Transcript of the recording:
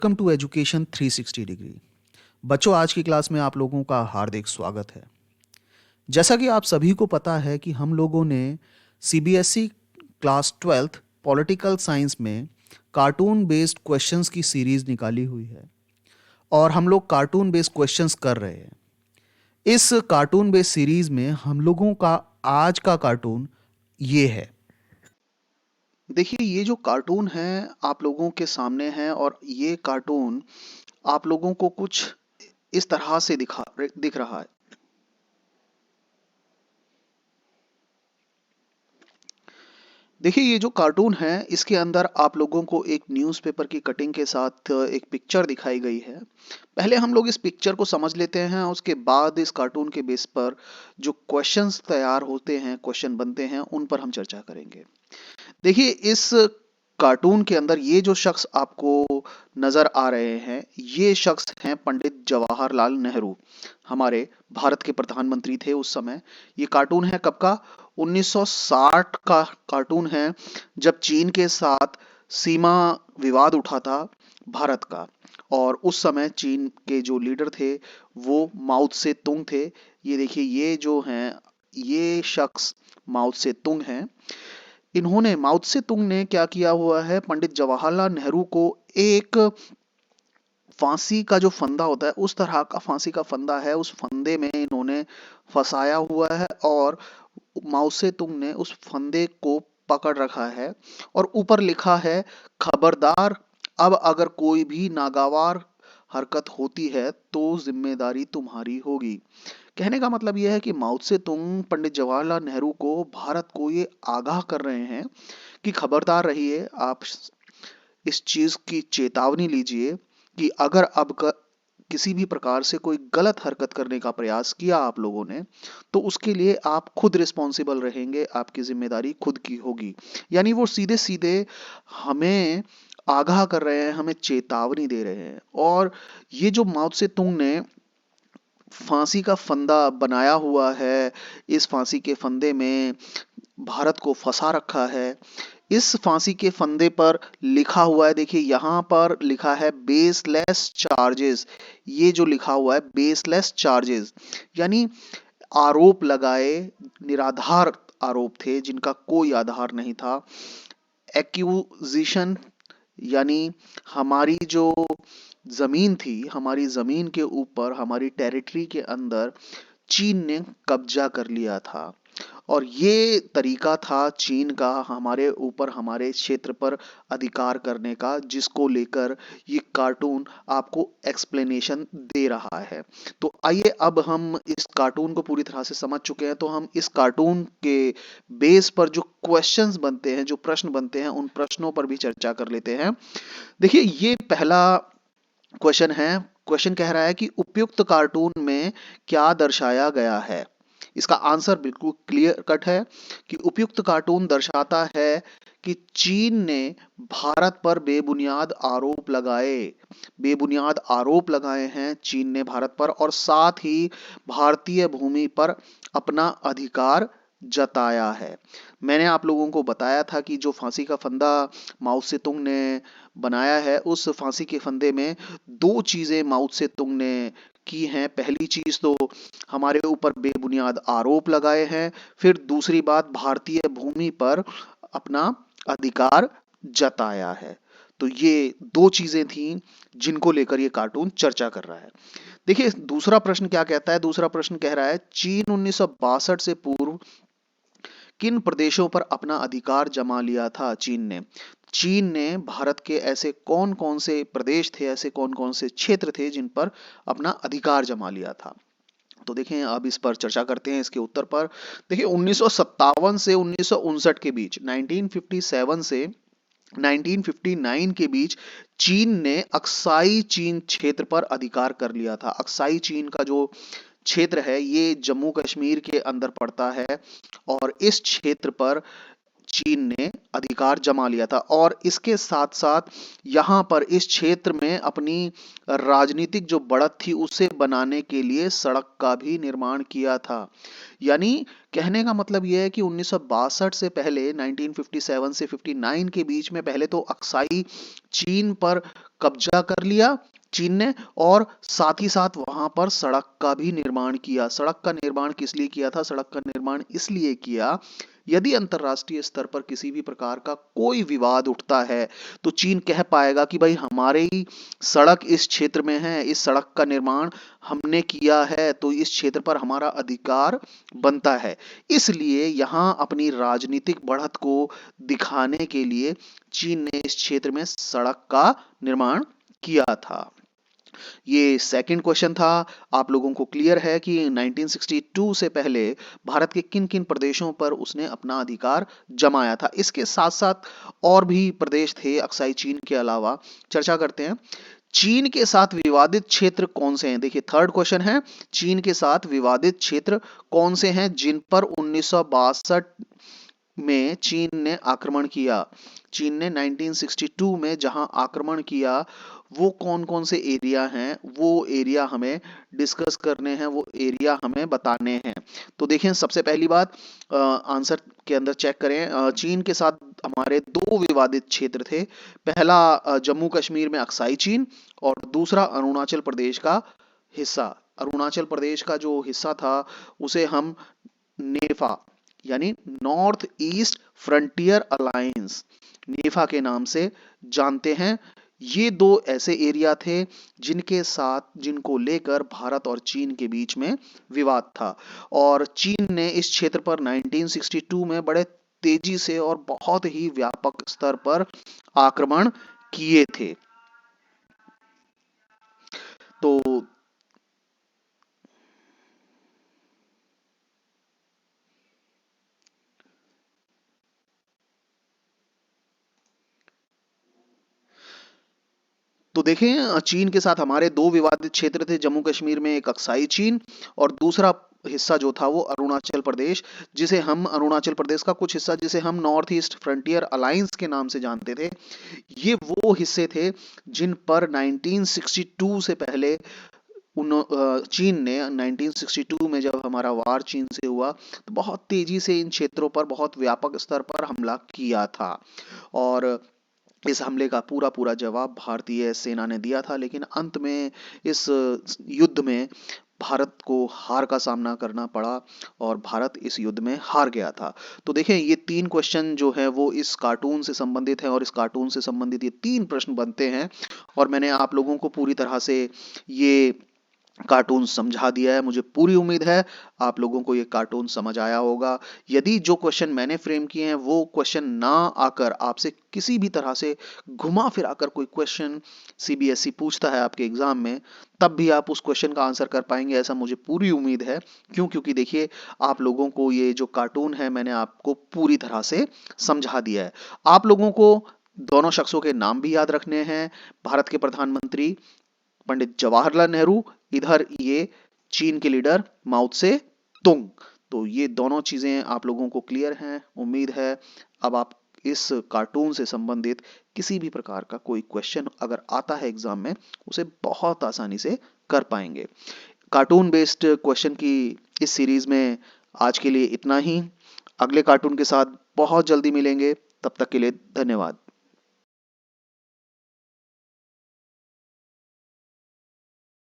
Welcome to education 360 degree. बच्चों, आज की क्लास में आप लोगों का हार्दिक स्वागत है। जैसा कि आप सभी को पता है कि हम लोगों ने CBSE class 12th political science में कार्टून बेस्ड क्वेश्चंस की सीरीज निकाली हुई है और हम लोग कार्टून बेस्ड क्वेश्चंस कर रहे हैं। इस कार्टून बेस्ड सीरीज में हम लोगों का आज का कार्टून ये है। देखिए, ये जो कार्टून है आप लोगों के सामने है और ये कार्टून आप लोगों को कुछ इस तरह से दिख रहा है। देखिए, ये जो कार्टून है इसके अंदर आप लोगों को एक न्यूज़पेपर की कटिंग के साथ एक पिक्चर दिखाई गई है। पहले हम लोग इस पिक्चर को समझ लेते हैं, उसके बाद इस कार्टून के बेस पर जो क्वेश्चंस तैयार होते हैं, क्वेश्चन बनते हैं, उन पर हम चर्चा करेंगे। देखिए, इस कार्टून के अंदर ये जो शख्स आपको नजर आ रहे हैं, ये शख्स हैं पंडित जवाहरलाल नेहरू। हमारे भारत के प्रधानमंत्री थे उस समय। ये कार्टून है कब का? 1960 का कार्टून है, जब चीन के साथ सीमा विवाद उठा था भारत का। और उस समय चीन के जो लीडर थे वो माओ से तुंग थे। ये देखिए, ये जो हैं, ये शख्स माओ से तुंग हैं। इन्होंने माओ से तुंग ने क्या किया हुआ है, पंडित जवाहरलाल नेहरू को एक फांसी का जो फंदा होता है, उस तरह का फांसी का फंदा है, उस फंदे में इन्होंने फंसाया हुआ है और माओ से तुंग ने उस फंदे को पकड़ रखा है और ऊपर लिखा है, खबरदार, अब अगर कोई भी नागवार हरकत होती है तो जिम्मेदारी तुम्हारी होगी। कहने का मतलब यह है कि माओ से तुंग पंडित जवाहरलाल नेहरू को, भारत को ये आगाह कर रहे हैं कि खबरदार रहिए, आप इस चीज की चेतावनी लीजिए कि अगर किसी भी प्रकार से कोई गलत हरकत करने का प्रयास किया आप लोगों ने, तो उसके लिए आप खुद रिस्पॉन्सिबल रहेंगे, आपकी जिम्मेदारी खुद की होगी। यानी वो सीधे सीधे हमें आगाह कर रहे हैं, हमें चेतावनी दे रहे हैं। और ये जो माओ से तुंग ने फांसी का फंदा बनाया हुआ है, इस फांसी के फंदे में भारत को फंसा रखा है। इस फांसी के फंदे पर लिखा हुआ है, देखिए यहां पर लिखा है बेसलेस चार्जेस। ये जो लिखा हुआ है बेसलेस चार्जेस, यानी आरोप लगाए, निराधार आरोप थे जिनका कोई आधार नहीं था। एक्यूजिशन, यानी हमारी जो जमीन थी, हमारी जमीन के ऊपर, हमारी टेरिटरी के अंदर चीन ने कब्जा कर लिया था। और ये तरीका था चीन का हमारे ऊपर, हमारे क्षेत्र पर अधिकार करने का, जिसको लेकर ये कार्टून आपको एक्सप्लेनेशन दे रहा है। तो आइए, अब हम इस कार्टून को पूरी तरह से समझ चुके हैं, तो हम इस कार्टून के बेस पर जो क्वेश्चंस बनते हैं, जो प्रश्न बनते हैं, उन प्रश्नों पर भी चर्चा कर लेते हैं। देखिए, ये पहला क्वेश्चन है। क्वेश्चन कह रहा है कि उपयुक्त कार्टून में क्या दर्शाया गया है। इसका आंसर बिल्कुल क्लियर कट है कि उपयुक्त कार्टून दर्शाता है कि चीन ने भारत पर बेबुनियाद आरोप लगाए हैं चीन ने भारत पर, और साथ ही भारतीय भूमि पर अपना अधिकार जताया है। मैंने आप लोगों को बताया था कि जो फांसी का फंदा माओ से तुंग ने बनाया है, उस फांसी के फंदे में दो चीजें माओ से तुंग ने की हैं। पहली चीज तो हमारे ऊपर बेबुनियाद आरोप लगाए हैं, फिर दूसरी बात, भारतीय भूमि पर अपना अधिकार जताया है। तो ये दो चीजें थी जिनको लेकर ये कार्टून चर्चा कर रहा है। देखिए, दूसरा प्रश्न क्या कहता है। दूसरा प्रश्न कह रहा है, चीन 1962 से पूर्व किन प्रदेशों पर अपना अधिकार जमा लिया था चीन ने भारत के ऐसे कौन कौन से प्रदेश थे, ऐसे कौन कौन से क्षेत्र थे जिन पर अपना अधिकार जमा लिया था। तो देखें, अब इस पर चर्चा करते हैं, इसके उत्तर पर। देखिए, 1957 से 1959 के बीच, 1957 से 1959 के बीच चीन ने अक्साई चीन क्षेत्र पर अधिकार कर लिया था। अक्साई चीन का जो क्षेत्र है, ये जम्मू कश्मीर के अंदर पड़ता है और इस क्षेत्र पर चीन ने अधिकार जमा लिया था और इसके साथ साथ यहाँ पर इस क्षेत्र में अपनी राजनीतिक जो बढ़त थी उसे बनाने के लिए सड़क का भी निर्माण किया था। यानी कहने का मतलब यह है कि 1962 से पहले 1957 से 59 के बीच में पहले तो अक्साई चीन पर कब्जा कर लिया चीन ने, और साथ ही साथ वहां पर सड़क का भी निर्माण किया। सड़क का निर्माण किस लिए किया था? सड़क का निर्माण इसलिए किया, यदि अंतरराष्ट्रीय स्तर पर किसी भी प्रकार का कोई विवाद उठता है तो चीन कह पाएगा कि भाई हमारे ही सड़क इस क्षेत्र में है, इस सड़क का निर्माण हमने किया है, तो इस क्षेत्र पर हमारा अधिकार बनता है। इसलिए यहां अपनी राजनीतिक बढ़त को दिखाने के लिए चीन ने इस क्षेत्र में सड़क का निर्माण किया था। ये सेकंड क्वेश्चन था। आप लोगों को क्लियर है कि 1962 से पहले भारत के किन किन प्रदेशों पर उसने अपना अधिकार जमाया था। इसके साथ साथ और भी प्रदेश थे अक्साई चीन के अलावा, चर्चा करते हैं। चीन के साथ विवादित क्षेत्र कौन से हैं? देखिए थर्ड क्वेश्चन है, चीन के साथ विवादित क्षेत्र कौन से हैं जिन पर 1962 में चीन ने आक्रमण किया? चीन ने 1962 में जहां आक्रमण किया वो कौन कौन से एरिया हैं, वो एरिया हमें डिस्कस करने हैं, वो एरिया हमें बताने हैं। तो देखें, सबसे पहली बात आंसर के अंदर चेक करें। चीन के साथ हमारे दो विवादित क्षेत्र थे। पहला जम्मू कश्मीर में अक्साई चीन, और दूसरा अरुणाचल प्रदेश का हिस्सा। अरुणाचल प्रदेश का जो हिस्सा था उसे हम नेफा यानी नॉर्थ ईस्ट फ्रंटियर अलायंस, नेफा के नाम से जानते हैं। ये दो ऐसे एरिया थे जिनको लेकर भारत और चीन के बीच में विवाद था, और चीन ने इस क्षेत्र पर 1962 में बड़े तेजी से और बहुत ही व्यापक स्तर पर आक्रमण किए थे। तो देखें, चीन के साथ हमारे दो विवादित क्षेत्र थे। जम्मू कश्मीर में एक अक्साई चीन, और दूसरा हिस्सा जो था वो अरुणाचल प्रदेश, जिसे हम अरुणाचल प्रदेश का कुछ हिस्सा जिसे हम नॉर्थ ईस्ट फ्रंटियर अलायंस के नाम से जानते थे। ये वो हिस्से थे जिन पर 1962 से पहले चीन ने 1962 में जब हमारा वार चीन से हुआ तो बहुत तेजी से इन क्षेत्रों पर बहुत व्यापक स्तर पर हमला किया था, और इस हमले का पूरा पूरा जवाब भारतीय सेना ने दिया था। लेकिन अंत में इस युद्ध में भारत को हार का सामना करना पड़ा और भारत इस युद्ध में हार गया था। तो देखें, ये तीन क्वेश्चन जो है वो इस कार्टून से संबंधित है, और इस कार्टून से संबंधित ये तीन प्रश्न बनते हैं, और मैंने आप लोगों को पूरी तरह से ये कार्टून समझा दिया है। मुझे पूरी उम्मीद है आप लोगों को ये कार्टून समझ आया होगा। यदि जो क्वेश्चन मैंने फ्रेम किए हैं वो क्वेश्चन ना आकर आपसे किसी भी तरह से घुमा फिरा कर कोई क्वेश्चन सीबीएसई पूछता है आपके एग्जाम में, तब भी आप उस क्वेश्चन का आंसर कर पाएंगे, ऐसा मुझे पूरी उम्मीद है। क्योंकि देखिए, आप लोगों को ये जो कार्टून है मैंने आपको पूरी तरह से समझा दिया है। आप लोगों को दोनों शख्सों के नाम भी याद रखने हैं। भारत के प्रधानमंत्री पंडित जवाहरलाल नेहरू, इधर ये चीन के लीडर माओ त्से तुंग। तो ये दोनों चीजें आप लोगों को क्लियर हैं। उम्मीद है अब आप इस कार्टून से संबंधित किसी भी प्रकार का कोई क्वेश्चन अगर आता है एग्जाम में उसे बहुत आसानी से कर पाएंगे। कार्टून बेस्ड क्वेश्चन की इस सीरीज में आज के लिए इतना ही। अगले कार्टून के साथ बहुत जल्दी मिलेंगे, तब तक के लिए धन्यवाद।